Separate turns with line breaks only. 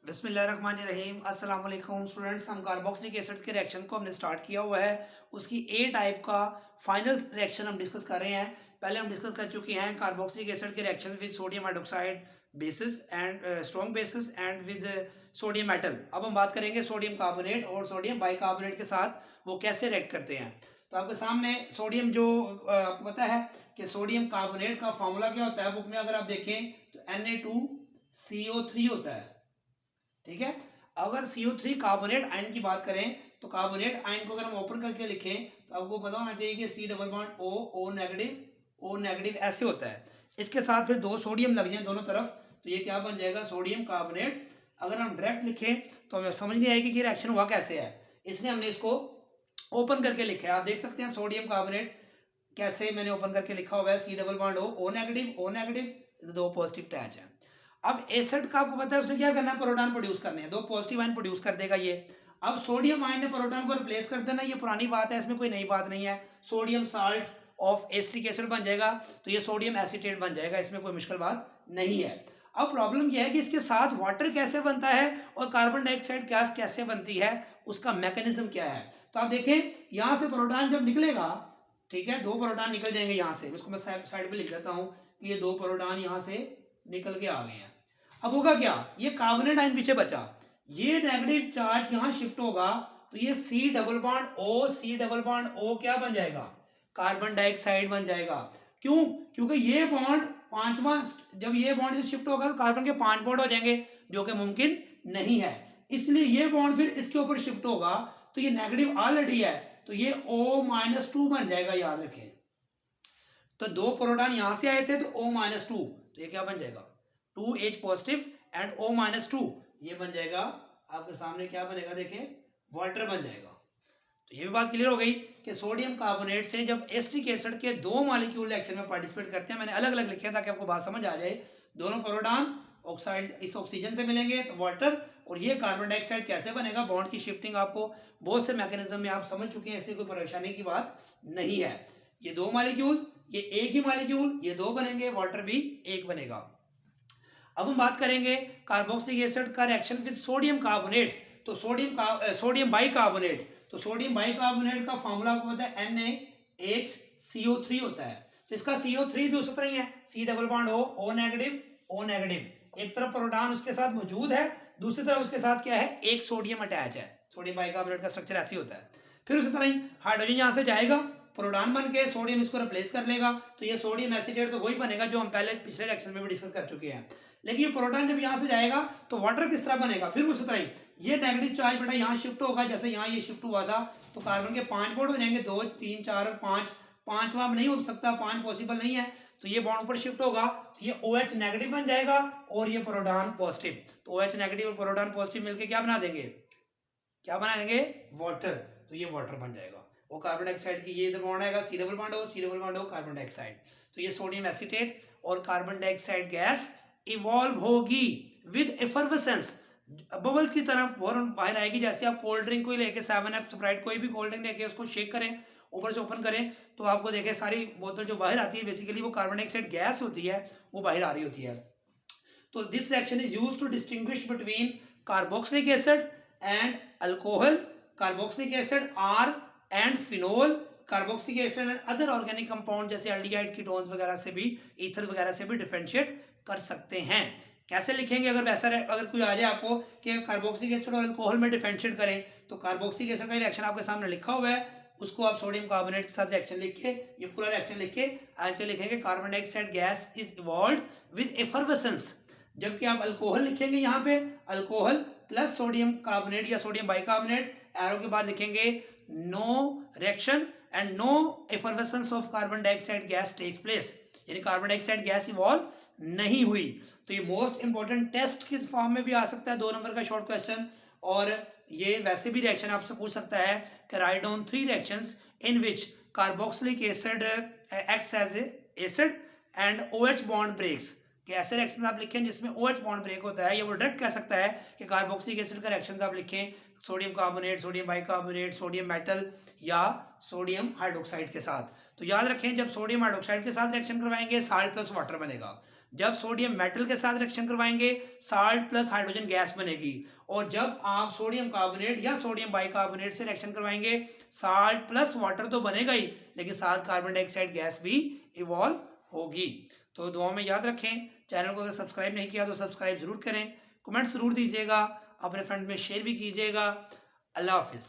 बिस्मिल्लाहिर्रहमानिर्रहीम अस्सलाम वालेकुम स्टूडेंट्स। हम कार्बोक्सिलिक एसिड्स के रिएक्शन को हमने स्टार्ट किया हुआ है। उसकी ए टाइप का फाइनल रिएक्शन हम डिस्कस कर रहे हैं। पहले हम डिस्कस कर चुके हैं कार्बोक्सिलिक एसिड के reaction with sodium hydroxide basis and strong bases and with sodium metal. अब हम बात करेंगे सोडियम कार्बोनेट और सोडियम बाइकार्बोनेट के साथ वो कैसे रिएक्ट करते हैं। तो आपके सामने सोडियम जो आपको पता है कि सोडियम कार्बोनेट का फॉर्मूला क्या होता है, बुक में अगर आप देखें तो Na2CO3 होता है। ठीक है। अगर CO3 कार्बोनेट आयन की बात करें तो कार्बोनेट आयन को अगर हम ओपन करके लिखें तो आपको पता होना चाहिए कि C double bond O negative ऐसे होता है। इसके साथ फिर दो सोडियम लग जाए दोनों तरफ तो ये क्या बन जाएगा, सोडियम कार्बोनेट। अगर हम डायरेक्ट लिखें तो हमें समझ नहीं आएगी कि रिएक्शन हुआ कैसे है, इसलिए हमने इसको ओपन करके लिखा है। आप देख सकते हैं सोडियम कार्बोनेट कैसे मैंने ओपन करके लिखा हुआ है, C double bond O negative, दो पॉजिटिव अटैच है। अब एसिड का आपको पता है उसने क्या करना है, प्रोटॉन प्रोड्यूस करने हैं, दो पॉजिटिव आयन प्रोड्यूस कर देगा ये। अब सोडियम आयन ने प्रोटॉन को रिप्लेस कर देना, ये पुरानी बात है, इसमें कोई नई बात नहीं है। Sodium salt of acetic acid बन जाएगा तो ये सोडियम एसीटेट बन जाएगा, इसमें कोई मुश्किल बात नहीं है। अब प्रॉब्लम यह है कि इसके साथ वाटर कैसे बनता है और कार्बन डाइऑक्साइड गैस कैसे बनती है, उसका मैकेनिज्म क्या है। तो आप देखें यहां से प्रोटॉन जब निकलेगा, ठीक है, दो प्रोटॉन निकल जाएंगे यहां से, इसको मैं साइड पे लिख देता हूं कि ये दो प्रोटॉन यहां से निकल के आ गए हैं। अब होगा क्या, ये कार्बोनेट आयन पीछे बचा, ये नेगेटिव चार्ज यहां शिफ्ट होगा तो ये C डबल बॉन्ड O क्या बन जाएगा, कार्बन डाइऑक्साइड बन जाएगा। क्यों, क्योंकि ये बॉन्ड पांचवा, जब ये बॉन्ड शिफ्ट होगा तो कार्बन के 5 बॉन्ड हो जाएंगे जो कि मुमकिन नहीं है, इसलिए ये बॉन्ड फिर इसके ऊपर शिफ्ट होगा तो ये नेगेटिव ऑलरेडी है तो ये O-2 बन जाएगा, याद रखें। तो दो प्रोटॉन यहां से आए थे तो O-2, तो ये क्या बन जाएगा 2H पॉजिटिव एंड O-2, ये बन जाएगा आपके सामने क्या बनेगा, देखें वाटर बन जाएगा। तो ये भी बात क्लियर हो गई कि सोडियम कार्बोनेट से जब एसिटिक एसिड के दो मॉलिक्यूल रिएक्शन में पार्टिसिपेट करते हैं, मैंने अलग अलग लिखे ताकि आपको बात समझ आ जाए, दोनों प्रोटॉन ऑक्साइड इस ऑक्सीजन से मिलेंगे तो वाटर, और ये कार्बन डाइऑक्साइड कैसे बनेगा, बॉन्ड की शिफ्टिंग आपको बहुत से मैकेनिज्म में आप समझ चुके हैं, इसलिए कोई परेशानी की बात नहीं है। ये दो मॉलिक्यूल, ये एक ही मॉलिक्यूल, ये दो बनेंगे, वाटर भी एक बनेगा। अब हम बात करेंगे कार्बोक्सिलिक एसिड का रिएक्शन विद सोडियम कार्बोनेट, तो सोडियम बाइकार्बोनेट, तो सोडियम बाइकार्बोनेट का फॉर्मूला आपको पता है NaHCO3 होता है। तो इसका CO3 भी उस तरह ही है, C double bond O negative, एक तरफ प्रोटॉन उसके साथ मौजूद है, दूसरी तरफ उसके साथ क्या है, एक सोडियम अटैच है। सोडियम बाइकार्बोनेट का स्ट्रक्चर ऐसे होता है। फिर उसी तरह ही हाइड्रोजन यहां से जाएगा, प्रोटॉन बन के सोडियम इसको रिप्लेस कर लेगा तो ये सोडियम एसीटेट तो वही बनेगा जो हम पहले पिछले रिएक्शन में भी डिस्कस कर चुके हैं। लेकिन ये प्रोटॉन जब यहां से जाएगा तो वाटर किस तरह बनेगा, फिर उसी तरह ही ये नेगेटिव चार्ज बेटा यहां शिफ्ट होगा, जैसे यहां ये शिफ्ट हुआ था तो कार्बन के 5 बॉन्ड हो जाएंगे, 2 3 4 और 5, पांचवा नहीं हो सकता, 5 पॉसिबल नहीं है, तो ये बॉन्ड ऊपर शिफ्ट होगा तो ये OH नेगेटिव बन जाएगा और ये प्रोटॉन पॉजिटिव, तो OH नेगेटिव और प्रोटॉन पॉजिटिव मिलकर क्या बना देंगे, क्या बना देंगे, वाटर, तो ये वाटर बन जाएगा। वो कार्बन डाइऑक्साइड की ये इधर बॉन्ड आएगा, C double bond O carbon dioxide, तो ये सोडियम एसीटेट और कार्बन डाइऑक्साइड गैस इवॉल्व होगी विद एफर्वेसेंस, बबल्स की तरफ बाहर आएगी। जैसे आप कोल्ड ड्रिंक को लेके 7 अप स्प्राइट कोई भी कोल्ड ड्रिंक लेके उसको शेक करें, ऊपर से ओपन करें तो आपको देखें सारी बोतल जो बाहर आती है बेसिकली वो कार्बन डाइऑक्साइड गैस होती है, वो बाहर आ रही होती है। तो this reaction is used to distinguish between carboxylic acid and alcohol, carboxylic acid R and phenol, carboxylic acid and other organic compound जैसे एल्डिहाइड कीटोन्स वगैरह से भी, ईथर वगैरह से भी डिफरेंशिएट कर सकते हैं। कैसे लिखेंगे, अगर वैसा अगर कोई आ जाए आपको कि कार्बोक्सिलिक एसिड और अल्कोहल में डिफरेंशिएट करें तो कार्बोक्सिलिक एसिड का रिएक्शन आपके सामने लिखा हुआ है, उसको आप सोडियम कार्बोनेट के साथ रिएक्शन लिख के, ये पूरा रिएक्शन लिख के आगे लिखेंगे carbon dioxide gas is evolved with effervescence. जबकि आप अल्कोहल लिखेंगे यहाँ पे अल्कोहल प्लस सोडियम कार्बोनेट या सोडियम बाइकार्बोनेट, एरो के बाद लिखेंगे no reaction and no effervescence of carbon dioxide gas takes place, यानी कार्बन डाइऑक्साइड गैस इवॉल्व नहीं हुई। तो ये मोस्ट इंपॉर्टेंट टेस्ट के फॉर्म में भी आ सकता है, 2 नंबर का शॉर्ट क्वेश्चन, और ये वैसे भी रिएक्शन आपसे पूछ सकता है कि write down 3 reactions in which carboxylic acid acts as acid and OH bond breaks, कि ऐसे रिएक्शंस आप लिखें जिसमें OH बॉन्ड ब्रेक होता है, या वो डायरेक्ट कह सकता है कि कार्बोक्सिलिक एसिड का रिएक्शंस आप लिखें sodium carbonate, sodium bicarbonate, sodium metal या सोडियम हाइड्रोक्साइड के साथ। तो याद रखें जब सोडियम हाइड्रोक्साइड के साथ रिएक्शन करवाएंगे साल्ट प्लस वाटर बनेगा, जब सोडियम मेटल के साथ रिएक्शन करवाएंगे साल्ट प्लस हाइड्रोजन गैस बनेगी, और जब आप सोडियम कार्बोनेट या सोडियम बाइकार्बोनेट से रिएक्शन करवाएंगे साल्ट प्लस वाटर तो बनेगा ही, लेकिन साथ कार्बन डाइऑक्साइड गैस भी इवॉल्व होगी। तो दुआ में याद रखें, चैनल को अगर सब्सक्राइब नहीं किया तो सब्सक्राइब जरूर करें, कमेंट जरूर दीजिएगा, अपने फ्रेंड में शेयर भी कीजिएगा। अल्लाह हाफिज़।